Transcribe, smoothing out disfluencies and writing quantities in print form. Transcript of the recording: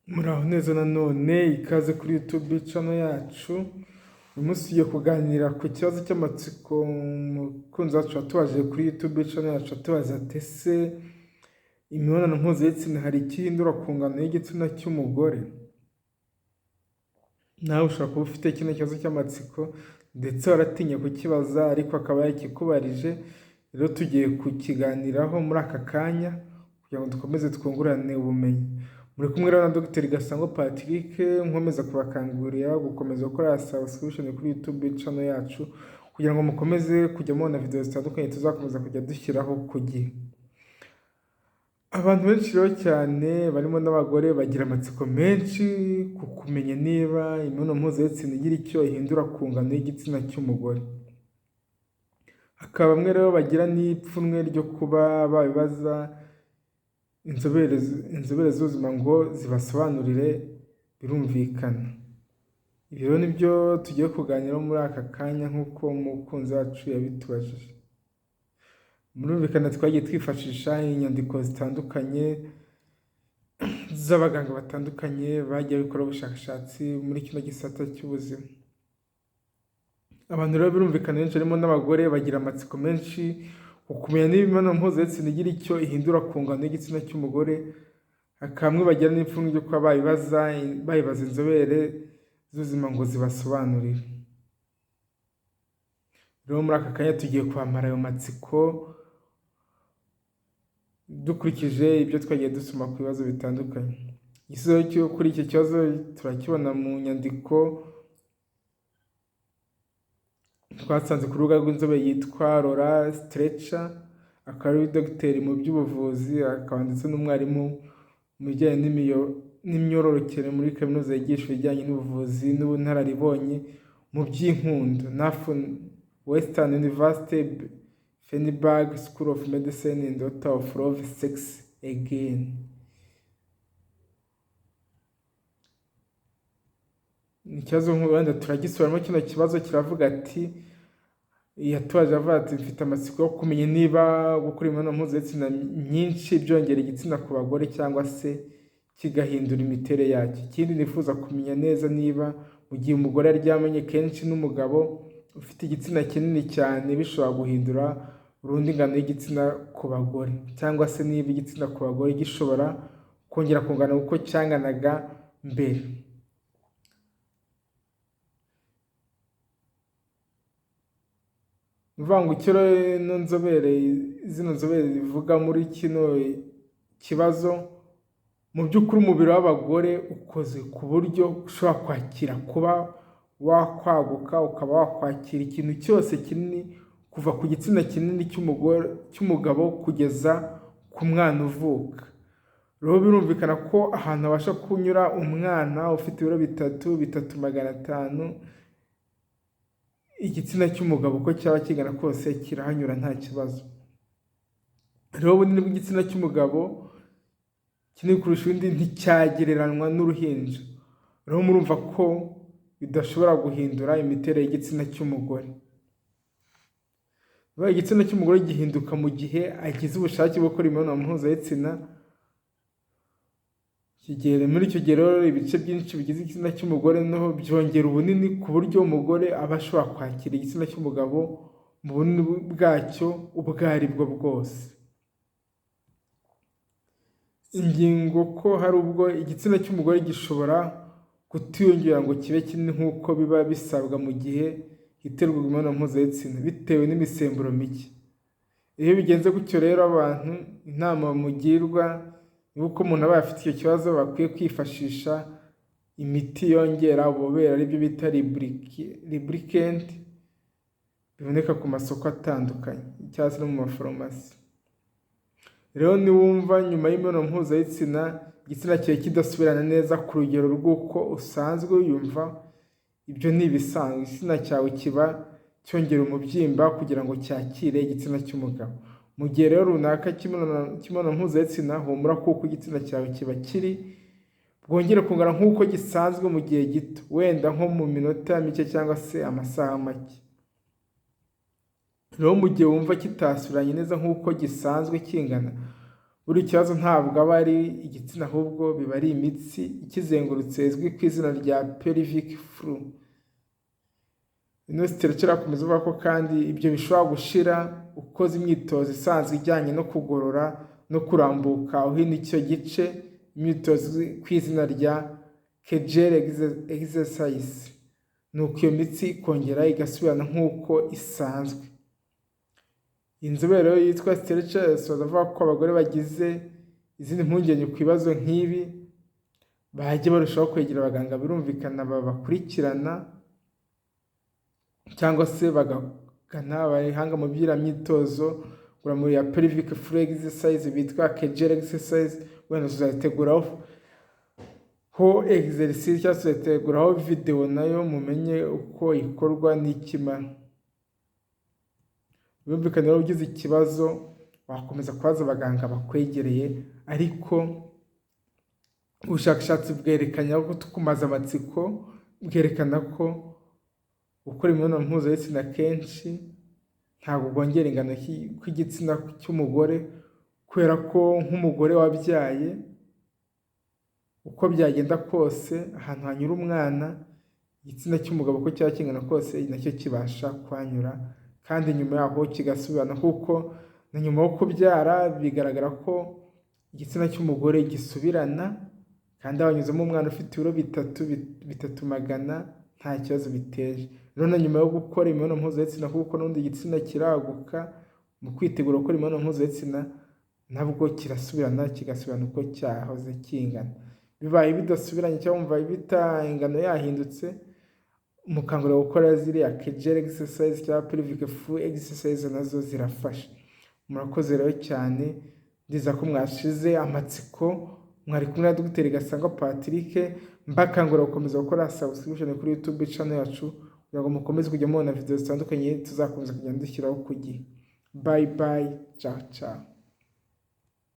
Muraho neza nanone ikaze kuri YouTube channel yacu. Uyu munsi tugiye kuganira ku kibazo cy'amatsiko umukunzi wacu watubajije kuri YouTube channel yacu atubaza ati ese imibonano mpuzabitsina hari ikihindura ku ngano y'igitsina cy'umugore? Nawe ushobora kuba ufite kino kibazo cy'amatsiko ndetse waratinye kukibaza ariko akaba yakikubarije. Rero tugiye kukiganiraho muri aka kanya kugira ngo dukomeze twungurane ubumenyi. Muri kumwe na Dr Gasango Patrick, nkomeza kubakangurira gukomeza gukora subscription kuri YouTube channel yacu kugira ngo mukomeze kujya mubona video zitandukanye tuzakomeza kujya dushyiraho ku gihe. Abantu benshi rero cyane barimo n'abagore bagira amatsiko menshi ku kumenya niba imibonano mpuzabitsina igira icyo ihindura ku ngano y'igitsina cy'umugore. Hakaba bamwe rero bagira n'ipfunwe ryo kuba babibaza inzobere z'ubuzima ngo zibasobanurire birumvikana. Ibi rero nibyo tugiye kuganiraho muri aka kanya nk'uko umukunzi wacu yabitubajije. Birumvikana twagiye twifashisha inyandiko zitandukanye z'abaganga batandukanye bagiye bikora ubushakashatsi muri kino gisata cy'ubuzima. Abantu rero birumvikana benshi harimo n'abagore bagira amatsiko menshi ukumenya niba imibonano mpuzabitsina igira icyo ihindura ku ngano y'igitsina cy'umugore. Bamwe bagira n'ipfunwe ryo kuba bayibaza inzobere z'ubuzima ngo zibasobanurire. Rero muri aka kanya tugiye kwamara ayo matsiko dukurikije ibyo twagiye dusoma ku bibazo bitandukanye. Igisubizo cyo kuri iki kibazo turakibona mu nyandiko twasanze ku rubuga rw'inzobere yitwa Laura Stretcher, akaba ari dogiteri mu by'ubuvuzi, akaba ndetse n'umwarimu mu bijyanye n'imyororokere muri kaminuza yigisha ibijyanye n'ubuvuzi n'ubunararibonye mu by'inkundo Western University Feinberg School of Medicine and Author of Love, Sex Again. Ni ikibazo wenda turagisubiramo. Kino kibazo kiravuga ati yatubaje avuga ati mfite amatsiko yo kumenya niba gukora imibonano mpuzabitsina myinshi byongera igitsina ku bagore cyangwa se kigahindura imiterere yacyo. Ikindi nifuza kumenya neza niba mu gihe umugore aryamanye kenshi n'umugabo ufite igitsina kinini cyane bishobora guhindura burundu ingano y'igitsina ku bagore, cyangwa se niba igitsina ku bagore gishobora kongera kungana uko cyanganaga mbere. Ivangukiro zino nzobere zivuga muri kino kibazo, mu by'ukuri umubiri w'abagore ukoze ku buryo ushobora kwakira kuba wakwaguka, ukaba wakwakira ikintu cyose kinini kuva ku gitsina kinini cy'umugabo kugeza ku mwana uvuka. Rero birumvikana ko ahantu habasha kunyura umwana ufite ibiro 3,500 igitsina cy'umugabo uko cyaba kingana kose kirahanyura nta kibazo. Rero ubunini bw'igitsina cy'umugabo kinini kurusha undi nticyagereranywa n'uruhinja. Rero murumva ko bidashobora guhindura imiterere y'igitsina cy'umugore. Igitsina cy'umugore gihinduka mu gihe agize ubushake bwo gukora imibonano mpuzabitsina. Muri icyo gihe rero ibice byinshi bigize igitsina cy'umugore naho byongera ubunini ku buryo umugore aba ashobora kwakira igitsina cy'umugabo mu bunini bwacyo ubwo aribwo bwose. Ingingo ko hari ubwo igitsina cy'umugore gishobora kutiyongera ngo kibe kinini nk'uko biba bisabwa mu gihe hiterwa imibonano mpuzabitsina bitewe n'imisemburo mike. Iyo bigenze gutyo rero abantu inama mugirwa yuko umuntu aba afite icyo kibazo bakwiye kwifashisha imiti yongera ububobere aribyo bita lubricant biboneka ku masoko atandukanye cyangwa se no mu mafarumasi. Rero niwumva nyuma y'imibonano mpuzabitsina igitsina cyawe kidasubirana neza ku rugero rw'uko usanzwe wiyumva, ibyo ni ibisanzwe. Igitsina cyawe kiba cyongera umubyimba kugira ngo cyakire igitsina cy'umugabo. Mu gihe rero runaka cy'imibonano mpuzabitsina humura kuko igitsina cyawe kiba kiri bwongere kungana nk'uko gisanzwe mu gihe gito, wenda nko mu minota mike cyangwa se amasaha make. Rero mu gihe wumva kitasubiranye neza nk'uko gisanzwe kingana, buri kibazo ntabwo aba ari igitsina ahubwo biba ari imitsi ikizengurutse izwi ku izina rya pelvic floor. ino stretch irakomeza ivuga ko kandi ibyo bishobora gushira ukoze imyitozo isanzwe ijyanye no kugorora no kurambuka uhina icyo gice, imyitozo ku izina rya Kegel exercise, nuko iyo mitsi ikongera igasubirana nk'uko isanzwe. Inzobere yitwa Stretchers bavuga ko abagore bagize izindi mpungenge ku bibazo nk'ibi bajya barushaho kwegera abaganga birumvikana babakurikirana cyangwa se bagana abahanga mu by'imyitozo ngororamubiri ya pelvic floor exercise bitwa Kegel exercise. Wenda tuzayiteguraho exercise cyangwa se tuzayiteguraho video nayo mumenye uko ikorwa n'ikimara. Birumvikana rero ugize ikibazo wakomeza kubaza abaganga bakwegereye, ariko ubushakashatsi bwerekana ko tukumaza amatsiko bwerekana ko gukora imibonano mpuzabitsina kenshi ntabwo bwongera ingano kw'igitsina cy'umugore, kubera ko nk'umugore wabyaye uko byagenda kose ahantu hanyura umwana, igitsina cy'umugabo uko cyaba kingana kose nacyo kibasha kuhanyura kandi nyuma yaho kigasubirana, kuko na nyuma yo kubyara bigaragara ko igitsina cy'umugore gisubirana kandi abanyuzemo umwana ufite ibiro 3,300 nta kibazo biteje. Rero na nyuma yo gukora imibonano mpuzabitsina kuko n'undi igitsina kiraguka mu kwitegura gukora imibonano mpuzabitsina nabwo kirasubirana kigasubirana uko cyahoze kingana. Bibaye bidasubiranye cyangwa wumva ingano yahindutse, umukangurira gukora ziriya Kegel exercise cyangwa pelvic floor exercise nazo zirafasha. Murakoze rero cyane, ndiza ko mwashize amatsiko. Mwari kumwe na Dr. Gasangwa Patrick, mbakangurira gukomeza gukora subscription kuri YouTube channel yacu kugira ngo mukomeze kujya mubona video zitandukanye tuzakomeza kugenda dushyiraho ku gihe. Bye bye, ciao ciao.